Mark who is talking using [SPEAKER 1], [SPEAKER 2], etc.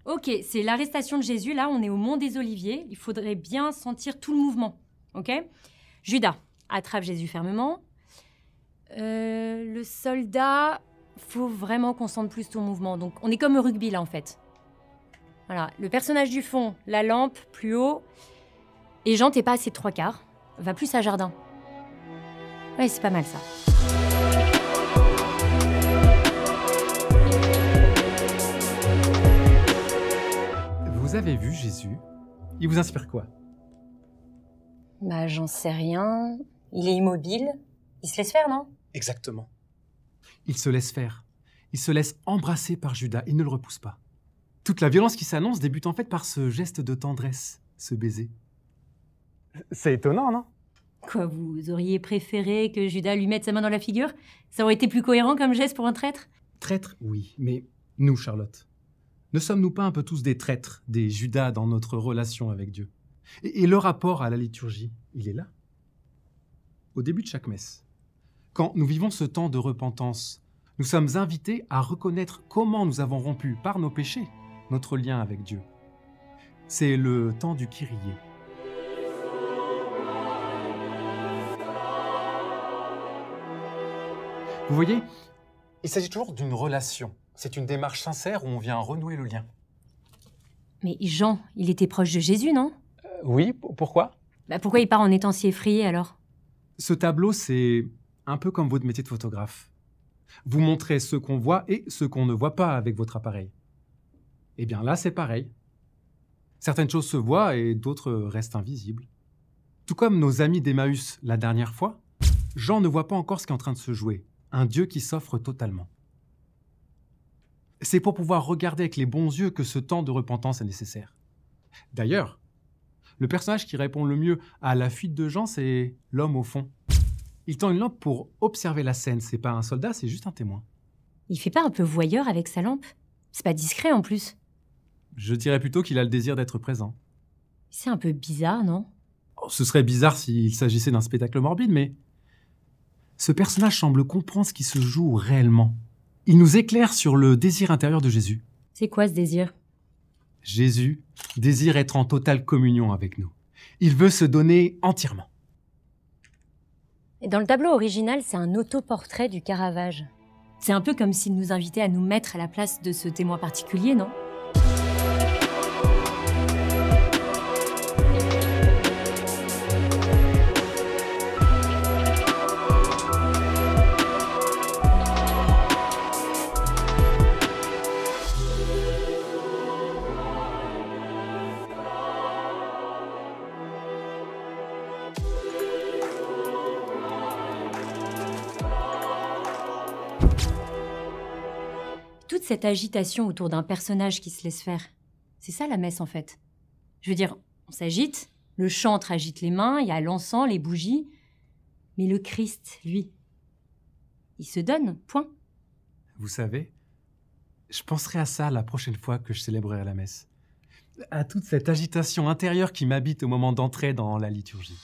[SPEAKER 1] Ok, c'est l'arrestation de Jésus. Là, on est au Mont des Oliviers. Il faudrait bien sentir tout le mouvement. Ok? Judas attrape Jésus fermement. Le soldat, faut vraiment qu'on sente plus ton mouvement. Donc, on est comme au rugby, là, en fait. Voilà, le personnage du fond, la lampe, plus haut. Et Jean, t'es pas assez de 3/4. Va plus à jardin. Ouais, c'est pas mal, ça.
[SPEAKER 2] Vous avez vu Jésus? Il vous inspire quoi?
[SPEAKER 1] Bah, j'en sais rien. Il est immobile. Il se laisse faire, non?
[SPEAKER 2] Exactement. Il se laisse faire. Il se laisse embrasser par Judas. Il ne le repousse pas. Toute la violence qui s'annonce débute en fait par ce geste de tendresse, ce baiser. C'est étonnant, non?
[SPEAKER 1] Quoi, vous auriez préféré que Judas lui mette sa main dans la figure? Ça aurait été plus cohérent comme geste pour un traître?
[SPEAKER 2] Traître, oui, mais nous, Charlotte, ne sommes-nous pas un peu tous des traîtres, des Judas dans notre relation avec Dieu? Et le rapport à la liturgie, il est là. Au début de chaque messe, quand nous vivons ce temps de repentance, nous sommes invités à reconnaître comment nous avons rompu par nos péchés notre lien avec Dieu. C'est le temps du Kyrie. Vous voyez, il s'agit toujours d'une relation. C'est une démarche sincère où on vient renouer le lien.
[SPEAKER 1] Mais Jean, il était proche de Jésus, non?
[SPEAKER 2] Oui, pourquoi?
[SPEAKER 1] Bah, pourquoi il part en étant si effrayé, alors?
[SPEAKER 2] Ce tableau, c'est un peu comme votre métier de photographe. Vous montrez ce qu'on voit et ce qu'on ne voit pas avec votre appareil. Eh bien là, c'est pareil. Certaines choses se voient et d'autres restent invisibles. Tout comme nos amis d'Emmaüs la dernière fois, Jean ne voit pas encore ce qui est en train de se jouer. Un Dieu qui s'offre totalement. C'est pour pouvoir regarder avec les bons yeux que ce temps de repentance est nécessaire. D'ailleurs, le personnage qui répond le mieux à la fuite de Jean, c'est l'homme au fond. Il tend une lampe pour observer la scène. C'est pas un soldat, c'est juste un témoin.
[SPEAKER 1] Il fait pas un peu voyeur avec sa lampe? C'est pas discret, en plus.
[SPEAKER 2] Je dirais plutôt qu'il a le désir d'être présent.
[SPEAKER 1] C'est un peu bizarre, non?
[SPEAKER 2] Ce serait bizarre s'il s'agissait d'un spectacle morbide, mais ce personnage semble comprendre ce qui se joue réellement. Il nous éclaire sur le désir intérieur de Jésus.
[SPEAKER 1] C'est quoi ce désir?
[SPEAKER 2] Jésus désire être en totale communion avec nous. Il veut se donner entièrement.
[SPEAKER 1] Et dans le tableau original, c'est un autoportrait du Caravage. C'est un peu comme s'il nous invitait à nous mettre à la place de ce témoin particulier, non? Toute cette agitation autour d'un personnage qui se laisse faire, c'est ça la messe en fait. Je veux dire, on s'agite, le chantre agite les mains, il y a l'encens, les bougies, mais le Christ, lui, il se donne, point.
[SPEAKER 2] Vous savez, je penserai à ça la prochaine fois que je célébrerai la messe. À toute cette agitation intérieure qui m'habite au moment d'entrer dans la liturgie.